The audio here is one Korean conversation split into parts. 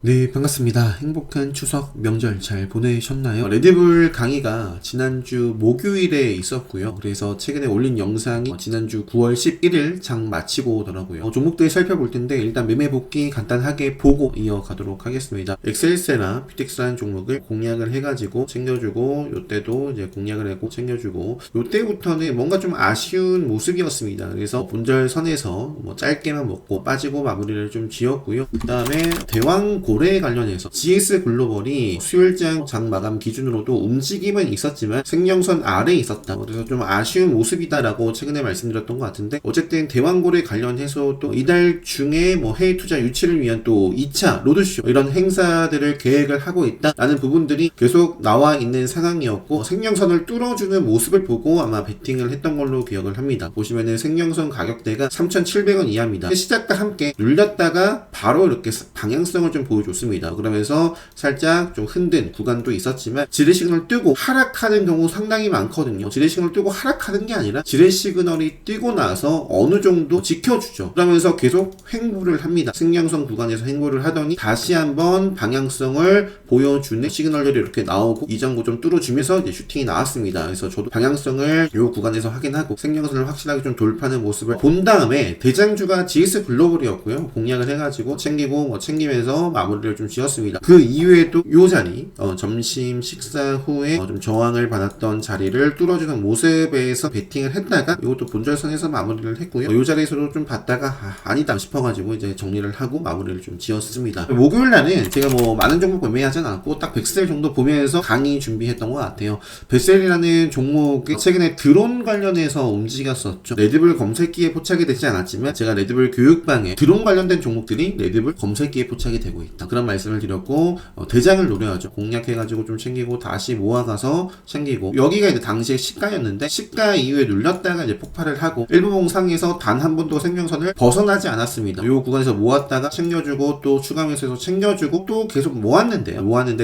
네, 반갑습니다. 행복한 추석 명절 잘 보내셨나요? 레드불 강의가 지난주 목요일에 있었고요. 그래서 최근에 올린 영상이 지난주 9월 11일 장 마치고 오더라고요. 종목들 살펴볼 텐데 일단 매매 복귀 간단하게 보고 이어가도록 하겠습니다. 엑셀세나 피텍스라는 종목을 공략을 해가지고 챙겨주고, 요때도 이제 공략을 하고 챙겨주고, 요때부터는 뭔가 좀 아쉬운 모습이었습니다. 그래서 본절선에서 뭐 짧게만 먹고 빠지고 마무리를 좀 지었고요. 그 다음에 대왕 고래 관련해서 GS글로벌이 수요일장 장 마감 기준으로도 움직임은 있었지만 생명선 아래에 있었다. 그래서 좀 아쉬운 모습이다라고 최근에 말씀드렸던 것 같은데, 어쨌든 대왕고래 관련해서 또 이달 중에 뭐 해외 투자 유치를 위한 또 2차 로드쇼 이런 행사들을 계획을 하고 있다라는 부분들이 계속 나와 있는 상황이었고, 생명선을 뚫어주는 모습을 보고 아마 베팅을 했던 걸로 기억을 합니다. 보시면은 생명선 가격대가 3,700원 이하입니다. 시작과 함께 눌렸다가 바로 이렇게 방향성을 좀 보여줬습니다. 그러면서 살짝 좀 흔든 구간도 있었지만 지뢰 시그널 뜨고 하락하는 경우 상당히 많거든요. 지뢰 시그널 뜨고 하락하는 게 아니라 지뢰 시그널이 뜨고 나서 어느 정도 지켜주죠. 그러면서 계속 횡보를 합니다. 승량선 구간에서 횡보를 하더니 다시 한번 방향성을 보여주는 시그널들이 이렇게 나오고 이전 고점 뚫어주면서 이제 슈팅이 나왔습니다. 그래서 저도 방향성을 이 구간에서 확인하고 생명선을 확실하게 좀 돌파하는 모습을 본 다음에 대장주가 GS글로벌이었고요. 공략을 해가지고 챙기고 챙기면서 마무리를 좀 지었습니다. 그 이후에도 이 자리 점심 식사 후에 좀 저항을 받았던 자리를 뚫어주는 모습에서 베팅을 했다가 이것도 본절선에서 마무리를 했고요. 이 자리에서도 좀 봤다가 아니다 싶어가지고 이제 정리를 하고 마무리를 좀 지었습니다. 목요일 날은 제가 뭐 많은 종목 매매하진 않고 딱 100셀 정도 보면서 강의 준비했던 것 같아요. 벳셀이라는 종목이 최근에 드론 관련해서 움직였었죠. 레드불 검색기에 포착이 되지 않았지만 제가 레드불 교육방에 드론 관련된 종목들이 레드불 검색기에 포착이 되고 있다, 그런 말씀을 드렸고, 대장을 노려야죠. 공략해가지고 좀 챙기고 다시 모아가서 챙기고, 여기가 이제 당시에 시가였는데 시가 이후에 눌렸다가 이제 폭발을 하고 일부 봉상에서 단 한 번도 생명선을 벗어나지 않았습니다. 이 구간에서 모았다가 챙겨주고 또 추가 매수해서 챙겨주고 또 계속 모았는데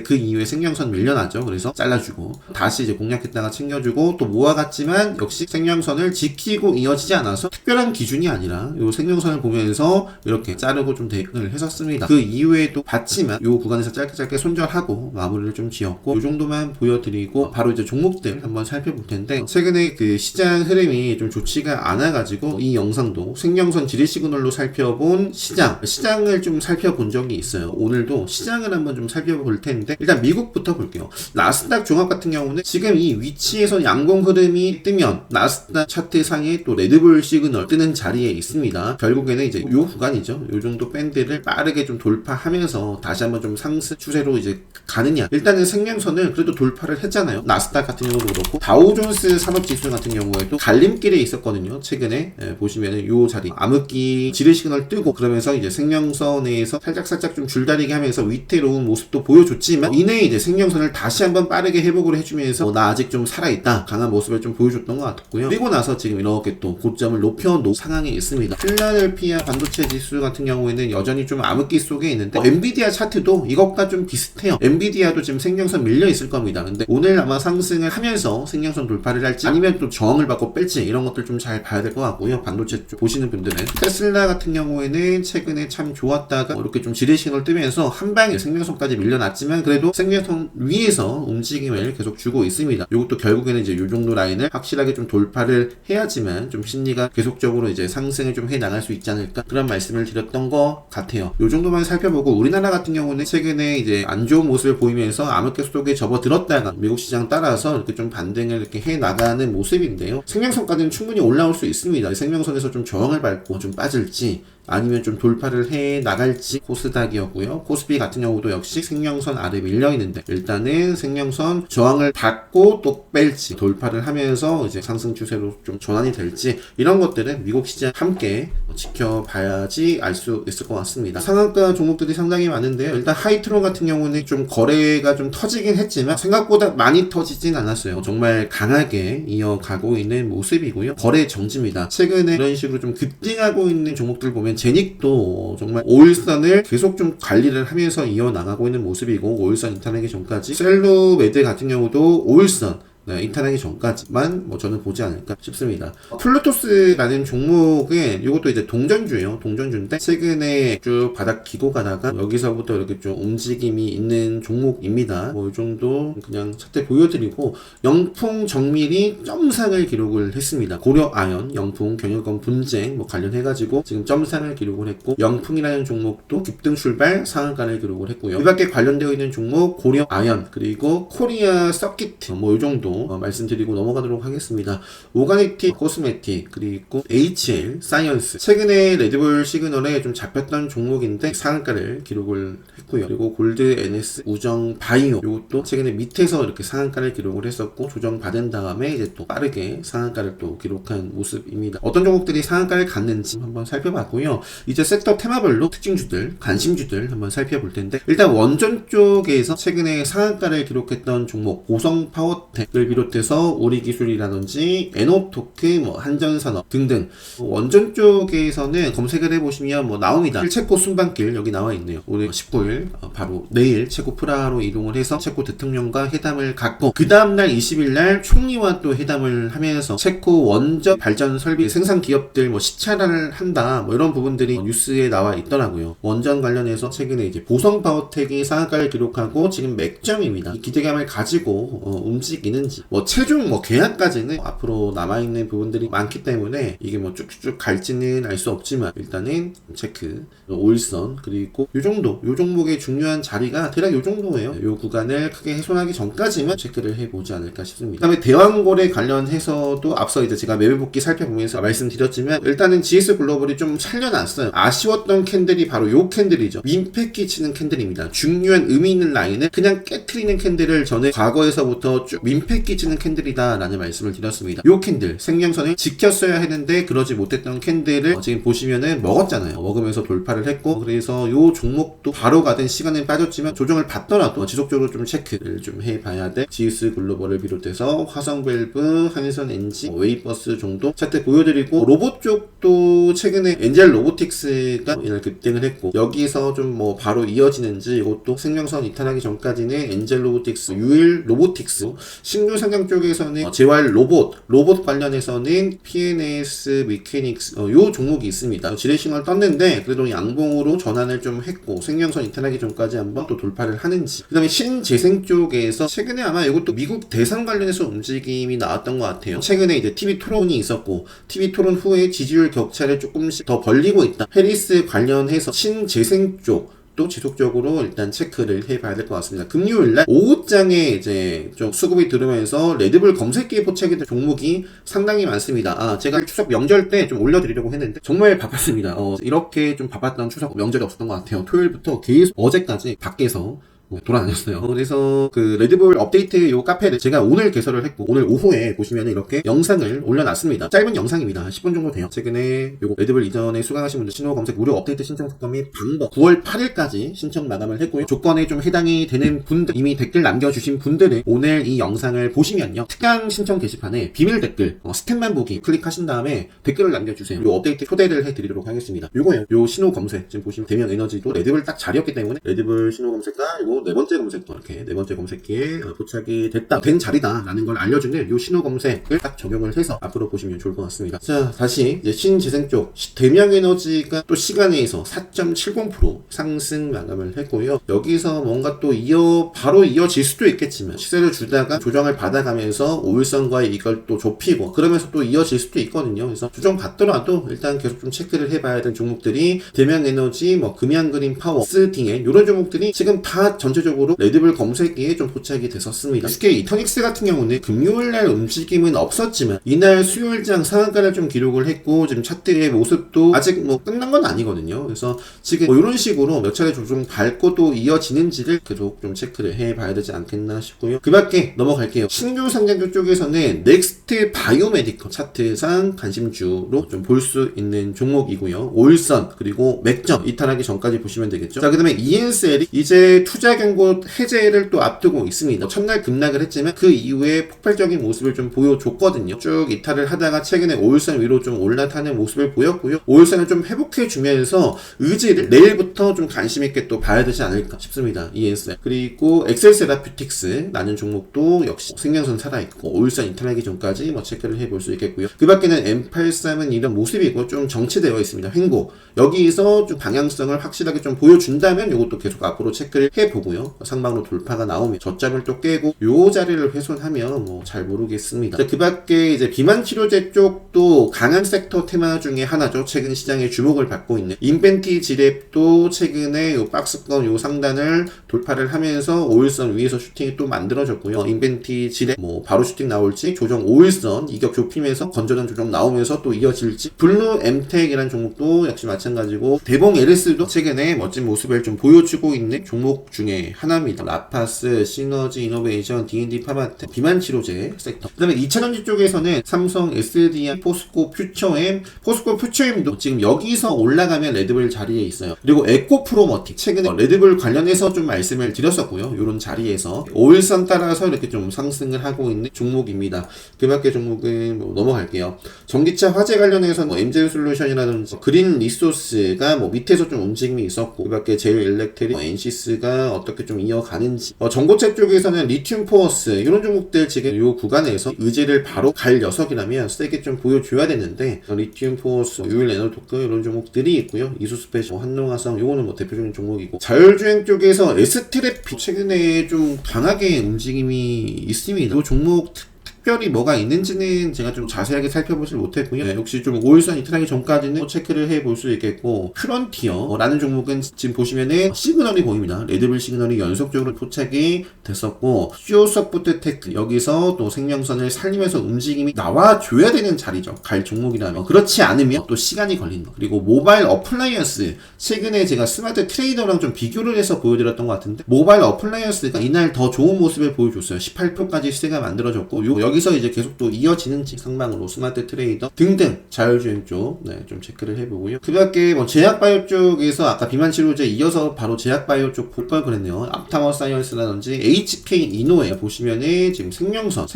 그 이후에 생명선 밀려나죠. 그래서 잘라주고 다시 이제 공략했다가 챙겨주고 또 모아갔지만 역시 생명선을 지키고 이어지지 않아서 특별한 기준이 아니라 이 생명선을 보면서 이렇게 자르고 좀 대응을 했었습니다. 그 이후에도 봤지만 이 구간에서 짧게 손절하고 마무리를 좀 지었고, 이 정도만 보여드리고 바로 이제 종목들 한번 살펴볼 텐데, 최근에 그 시장 흐름이 좀 좋지가 않아가지고 이 영상도 생명선 지뢰 시그널로 살펴본 시장을 좀 살펴본 적이 있어요. 오늘도 시장을 한번 좀 살펴볼 텐데, 일단 미국부터 볼게요. 나스닥 종합 같은 경우는 지금 이 위치에서 양봉 흐름이 뜨면 나스닥 차트 상에 또 레드불 시그널 뜨는 자리에 있습니다. 결국에는 이제 이 구간이죠. 이 정도 밴드를 빠르게 좀 돌파하면서 다시 한번 좀 상승 추세로 이제 가느냐. 일단은 생명선을 그래도 돌파를 했잖아요. 나스닥 같은 경우도 그렇고 다우존스 산업지수 같은 경우에도 갈림길에 있었거든요. 최근에 보시면은 요 자리 암흑기 지뢰 시그널 뜨고 그러면서 이제 생명선에서 살짝 좀 줄다리기 하면서 위태로운 모습도 보여줬지만 이내 이제 생명선을 다시 한번 빠르게 회복을 해주면서 나 아직 좀 살아있다, 강한 모습을 좀 보여줬던 것 같고요. 그리고 나서 지금 이렇게 또 고점을 높여놓은 상황에 있습니다. 필라델피아 반도체 지수 같은 경우에는 여전히 좀 암흑기 속에 있는데, 엔비디아 차트도 이것과 좀 비슷해요. 엔비디아도 지금 생명선 밀려 있을 겁니다. 근데 오늘 아마 상승을 하면서 생명선 돌파를 할지 아니면 또 저항을 받고 뺄지 이런 것들 좀 잘 봐야 될 것 같고요. 반도체 쪽 보시는 분들은 테슬라 같은 경우에는 최근에 참 좋았다가 이렇게 좀 지뢰 신호를 뜨면서 한 방에 생명선까지 밀려났지만 그래도 생명선 위에서 움직임을 계속 주고 있습니다. 이것도 결국에는 이제 이 정도 라인을 확실하게 좀 돌파를 해야지만 좀 심리가 계속적으로 이제 상승을 좀 해 나갈 수 있지 않을까, 그런 말씀을 드렸던 것 같아요. 이 정도만 살펴보고, 우리나라 같은 경우는 최근에 이제 안 좋은 모습을 보이면서 암흑기 속에 접어들었다가 미국 시장 따라서 이렇게 좀 반등을 이렇게 해 나가는 모습인데요. 생명선까지는 충분히 올라올 수 있습니다. 생명선에서 좀 저항을 밟고 좀 빠질지 아니면 좀 돌파를 해 나갈지 코스닥이었고요. 코스피 같은 경우도 역시 생명선 아래 밀려 있는데 일단은 생명선 저항을 받고 또 뺄지 돌파를 하면서 이제 상승 추세로 좀 전환이 될지, 이런 것들은 미국 시장 함께 지켜봐야지 알 수 있을 것 같습니다. 상한가 종목들이 상당히 많은데요. 일단 하이트론 같은 경우는 좀 거래가 좀 터지긴 했지만 생각보다 많이 터지진 않았어요. 정말 강하게 이어가고 있는 모습이고요. 거래 정지입니다. 최근에 이런 식으로 좀 급등하고 있는 종목들 보면 제닉도 정말 5일선을 계속 좀 관리를 하면서 이어나가고 있는 모습이고, 5일선 이탈하기 전까지 셀루메드 같은 경우도 5일선 네, 이탈하기 전까지만 뭐 저는 보지 않을까 싶습니다. 플루토스라는 종목은 이것도 이제 동전주예요. 동전주인데 최근에 쭉 바닥 기고 가다가 여기서부터 이렇게 좀 움직임이 있는 종목입니다. 뭐 이 정도 그냥 차트 보여드리고 영풍 정밀이 점상을 기록을 했습니다. 고려 아연, 영풍, 경영권 분쟁 뭐 관련해가지고 지금 점상을 기록을 했고 영풍이라는 종목도 급등 출발 상한가를 기록을 했고요. 이 밖에 관련되어 있는 종목 고려 아연 그리고 코리아 서킷 뭐 이 정도 말씀드리고 넘어가도록 하겠습니다. 오가닉틱, 코스메틱 그리고 HL, 사이언스 최근에 레드불 시그널에 좀 잡혔던 종목인데 상한가를 기록을 했고요. 그리고 골드 NS, 우정 바이오 이것도 최근에 밑에서 이렇게 상한가를 기록을 했었고 조정받은 다음에 이제 또 빠르게 상한가를 또 기록한 모습입니다. 어떤 종목들이 상한가를 갔는지 한번 살펴봤고요. 이제 섹터 테마별로 특징주들, 관심주들 한번 살펴볼 텐데 일단 원전 쪽에서 최근에 상한가를 기록했던 종목 고성 파워텍을 비롯해서 우리기술이라든지 에노토크, 뭐 한전산업 등등 원전 쪽에서는 검색을 해보시면 뭐 나옵니다. 체코 순방길 여기 나와 있네요. 오늘 19일 바로 내일 체코 프라하로 이동을 해서 체코 대통령과 회담을 갖고 그 다음날 20일날 총리와 또 회담을 하면서 체코 원전 발전 설비 생산 기업들 뭐 시찰을 한다 뭐 이런 부분들이 뉴스에 나와 있더라고요. 원전 관련해서 최근에 이제 보성 파워텍이 상한가를 기록하고 지금 맥점입니다. 이 기대감을 가지고 움직이는지 뭐 최종 뭐 계약까지는 앞으로 남아있는 부분들이 많기 때문에 이게 뭐 쭉쭉 갈지는 알 수 없지만 일단은 체크 오일선 그리고 요 정도 요 종목의 중요한 자리가 대략 요 정도예요. 요 구간을 크게 훼손하기 전까지만 체크를 해보지 않을까 싶습니다. 그 다음에 대왕고래 관련해서도 앞서 이제 제가 매매복귀 살펴보면서 말씀드렸지만 일단은 GS 글로벌이 좀 살려놨어요. 아쉬웠던 캔들이 바로 요 캔들이죠. 민폐 끼치는 캔들입니다. 중요한 의미 있는 라인을 그냥 깨트리는 캔들을 저는 과거에서부터 쭉 민폐 끼치는 캔들이다 라는 말씀을 드렸습니다. 요 캔들 생명선을 지켰어야 했는데 그러지 못했던 캔들을 지금 보시면은 먹었잖아요. 먹으면서 돌파를 했고 그래서 요 종목도 바로 가든 시간은 빠졌지만 조정을 받더라도 지속적으로 좀 체크를 좀 해봐야 돼. GS 글로벌을 비롯해서 화성밸브, 한선NG, 웨이버스 정도 차트 보여드리고 로봇 쪽도 최근에 엔젤 로보틱스가 이날 급등을 했고 여기서 좀 뭐 바로 이어지는지 이것도 생명선 이탈하기 전까지는 엔젤 로보틱스, 유일 로보틱스 신규 상장 쪽에서는 재활 로봇 관련해서는 PNS 미케닉스 요 종목이 있습니다. 지레싱을 떴는데 그래도 양봉으로 전환을 좀 했고 생명선 이탈하기 전까지 한번 또 돌파를 하는지 그 다음에 신재생 쪽에서 최근에 아마 이것도 미국 대선 관련해서 움직임이 나왔던 것 같아요. 최근에 이제 TV 토론이 있었고 TV 토론 후에 지지율 격차를 조금씩 더 벌리고 있다. 해리스 관련해서 신재생 쪽 또 지속적으로 일단 체크를 해봐야 될 것 같습니다. 금요일날 오후장에 이제 좀 수급이 들으면서 레드불 검색기에 포착이 된 종목이 상당히 많습니다. 제가 추석 명절 때 좀 올려드리려고 했는데 정말 바빴습니다. 이렇게 좀 바빴던 추석 명절이 없었던 것 같아요. 토요일부터 계속 어제까지 밖에서 돌아다녔어요. 그래서 그 레드불 업데이트 요 카페를 제가 오늘 개설을 했고 오늘 오후에 보시면 이렇게 영상을 올려놨습니다. 짧은 영상입니다. 10분 정도 돼요. 최근에 요거 레드불 이전에 수강하신 분들 신호 검색 무료 업데이트 신청 속도 및 방법 9월 8일까지 신청 마감을 했고요. 조건에 좀 해당이 되는 분들 이미 댓글 남겨주신 분들은 오늘 이 영상을 보시면요. 특강 신청 게시판에 비밀 댓글 스텝만 보기 클릭하신 다음에 댓글을 남겨주세요. 요 업데이트 초대를 해드리도록 하겠습니다. 요거예요. 요 신호 검색 지금 보시면 대면 에너지도 레드불 딱 자리였기 때문에 레드불 신호 검색과 요거 네 번째 검색도 이렇게 네 번째 검색기에 포착이 된 자리다라는 걸 알려주는 요 신호 검색을 딱 적용을 해서 앞으로 보시면 좋을 것 같습니다. 자, 다시 이제 신재생 쪽 대명에너지가 또 시간에 의해서 4.70% 상승 마감을 했고요. 여기서 뭔가 또 바로 이어질 수도 있겠지만 시세를 주다가 조정을 받아가면서 오일선과의 이걸 또 좁히고 그러면서 또 이어질 수도 있거든요. 그래서 조정 받더라도 일단 계속 좀 체크를 해봐야 될 종목들이 대명에너지, 뭐 금양그린 파워, 스팅엔 이런 종목들이 지금 다 전체적으로 레드불 검색기에 좀 포착이 됐었습니다. SK 이터닉스 같은 경우는 금요일날 움직임은 없었지만 이날 수요일장 상한가를 좀 기록을 했고 지금 차트의 모습도 아직 뭐 끝난 건 아니거든요. 그래서 지금 뭐 이런 식으로 몇 차례 조정 밟고 또 이어지는지를 계속 좀 체크를 해봐야 되지 않겠나 싶고요. 그 밖에 넘어갈게요. 신규 상장주 쪽에서는 넥스트 바이오메디컬 차트상 관심주로 좀 볼 수 있는 종목이고요. 오일선 그리고 맥점 이탈하기 전까지 보시면 되겠죠. 자, 그 다음에 ENCL이 이제 투자 경고 해제를 또 앞두고 있습니다. 첫날 급락을 했지만 그 이후에 폭발적인 모습을 좀 보여줬거든요. 쭉 이탈을 하다가 최근에 5일선 위로 좀 올라타는 모습을 보였고요. 5일선을 좀 회복해주면서 의지를 내일부터 좀 관심있게 또 봐야 되지 않을까 싶습니다. ESR. 그리고 엑셀세라퓨틱스 라는 종목도 역시 생명선 살아있고 5일선 이탈하기 전까지 뭐 체크를 해볼 수 있겠고요. 그 밖에는 M83은 이런 모습이고 좀 정체되어 있습니다. 횡보. 여기서 좀 방향성을 확실하게 좀 보여준다면 이것도 계속 앞으로 체크를 해보고요. 상방으로 돌파가 나오면 저점을 또 깨고 요 자리를 훼손하면 뭐 잘 모르겠습니다. 그 밖에 이제 비만 치료제 쪽도 강한 섹터 테마 중에 하나죠. 최근 시장에 주목을 받고 있는 인벤티 지랩도 최근에 요 박스권 요 상단을 돌파를 하면서 5일선 위에서 슈팅이 또 만들어졌고요. 인벤티 지랩 뭐 바로 슈팅 나올지 조정 5일선 이격 좁히면서 건전한 조정 나오면서 또 이어질지 블루 엠텍이라는 종목도 역시 마찬가지고 대봉 LS도 최근에 멋진 모습을 좀 보여주고 있는 종목 중에 하나입니다. 라파스, 시너지 이노베이션, D&D 파마텍, 비만 치료제 섹터. 그 다음에 2차전지 쪽에서는 삼성, SDI, 포스코 퓨처엠도 지금 여기서 올라가면 레드불 자리에 있어요. 그리고 에코프로머틱 최근에 레드불 관련해서 좀 말씀을 드렸었고요. 이런 자리에서 5일선 따라서 이렇게 좀 상승을 하고 있는 종목입니다. 그 밖에 종목은 뭐 넘어갈게요. 전기차 화재 관련해서 뭐 MZ솔루션이라든지 그린 리소스가 뭐 밑에서 좀 움직임이 있었고, 그 밖에 제일엘렉트릭, 엔시스가 어떻게 좀 이어가는지, 전고체 쪽에서는 리튬 포어스 이런 종목들 지금 요 구간에서 의지를 바로 갈 녀석이라면 세게 좀 보여줘야 되는데, 리튬 포어스, 유일 에너토크 이런 종목들이 있고요. 이수스페셜, 한농화성 요거는 뭐 대표적인 종목이고, 자율주행 쪽에서 S트래픽 최근에 좀 강하게 움직임이 있습니다. 이 종목 특별히 뭐가 있는지는 제가 좀 자세하게 살펴보질 못했고요. 역시 좀 5일선 이탈하기 전까지는 체크를 해볼 수 있겠고, 프런티어라는 종목은 지금 보시면은 시그널이 보입니다. 레드불 시그널이 연속적으로 포착이 됐었고, 슈어서프트테크 여기서 또 생명선을 살리면서 움직임이 나와줘야 되는 자리죠. 갈 종목이라면. 그렇지 않으면 또 시간이 걸린다. 그리고 모바일 어플라이언스, 최근에 제가 스마트 트레이더랑 좀 비교를 해서 보여드렸던 것 같은데, 모바일 어플라이언스가 이날 더 좋은 모습을 보여줬어요. 18%까지 시세가 만들어졌고, 여기서 이제 계속 또 이어지는지 상방으로 스마트 트레이더 등등 자율주행 쪽 좀 체크를 해보고요. 그 밖에 뭐 제약바이오 쪽에서 아까 비만치료제 이어서 바로 제약바이오 쪽 볼 걸 그랬네요. 앞타워 사이언스라든지 HK 이노에 보시면은 지금 생명선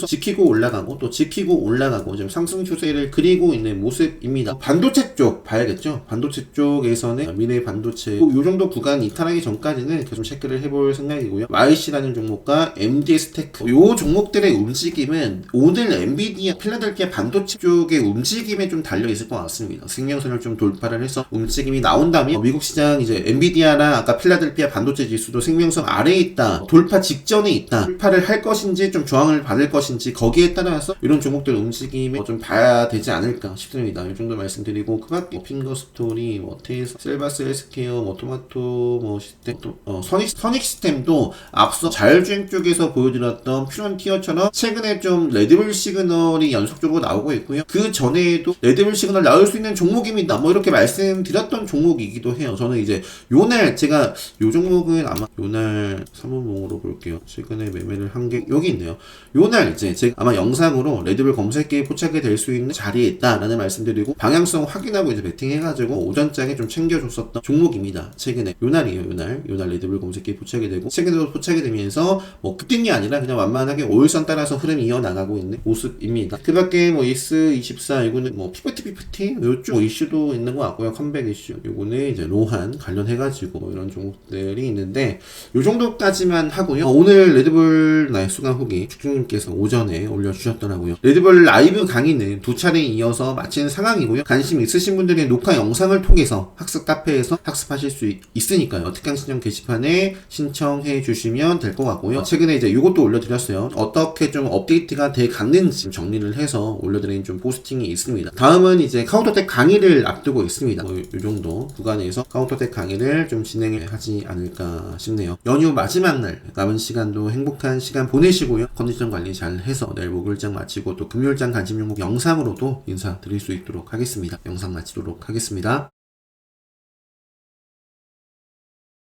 지키고 올라가고 또 지키고 올라가고 지금 상승 추세를 그리고 있는 모습입니다. 반도체 쪽 봐야겠죠. 반도체 쪽에서는 미래 반도체 요 정도 구간 이탈하기 전까지는 계속 체크를 해볼 생각이고요. YC라는 종목과 MDS테크 요 종목들의 움직임 오늘 엔비디아, 필라델피아 반도체 쪽의 움직임에 좀 달려있을 것 같습니다. 생명선을 좀 돌파를 해서 움직임이 나온다면 미국 시장 이제 엔비디아나 아까 필라델피아 반도체 지수도 생명선 아래에 있다, 돌파 직전에 있다, 돌파를 할 것인지 좀 저항을 받을 것인지 거기에 따라서 이런 종목들 움직임에 좀 봐야 되지 않을까 싶습니다. 이 정도 말씀드리고, 그 밖에 핑거스토리, 테이스, 셀바스 헬스케어, 토마토, 시스템, 선익시스템도 앞서 자율주행 쪽에서 보여드렸던 퓨런티어처럼 최근에 좀 레드불 시그널이 연속적으로 나오고 있고요. 그 전에도 레드불 시그널 나올 수 있는 종목입니다. 뭐 이렇게 말씀드렸던 종목이기도 해요. 저는 이제 요날 제가 요 종목은 아마 요날 3분봉으로 볼게요. 최근에 매매를 한 게 여기 있네요. 요날 이제 제가 아마 영상으로 레드불 검색기에 포착이 될 수 있는 자리에 있다라는 말씀드리고, 방향성 확인하고 이제 베팅해가지고 오전장에 좀 챙겨줬었던 종목입니다. 최근에 요날이에요. 요날 레드불 검색기에 포착이 되고, 최근에도 포착이 되면서 뭐 급등이 아니라 그냥 완만하게 5일선 따라서 흐름이 이어나가고 있는 모습입니다. 그 밖에 이스24 이거는 피프티 요쪽 이슈도 있는 것 같고요. 컴백 이슈 요거는 이제 로한 관련해가지고 이런 종목들이 있는데, 요 정도까지만 하고요. 오늘 레드불 나의 수강 후기 축중님께서 오전에 올려주셨더라고요. 레드불 라이브 강의는 2차례 이어서 마친 상황이고요. 관심 있으신 분들의 녹화 영상을 통해서 학습 카페에서 학습하실 수 있으니까요. 특강 신청 게시판에 신청해 주시면 될 것 같고요. 최근에 이제 요것도 올려드렸어요. 어떻게 좀 업데이트가 돼 갔는지 정리를 해서 올려드린 좀 포스팅이 있습니다. 다음은 이제 카운터텍 강의를 앞두고 있습니다. 이 정도 구간에서 카운터텍 강의를 좀 진행하지 않을까 싶네요. 연휴 마지막 날 남은 시간도 행복한 시간 보내시고요. 컨디션 관리 잘 해서 내일 목요일장 마치고 또 금요일장 관심 종목 영상으로도 인사드릴 수 있도록 하겠습니다. 영상 마치도록 하겠습니다.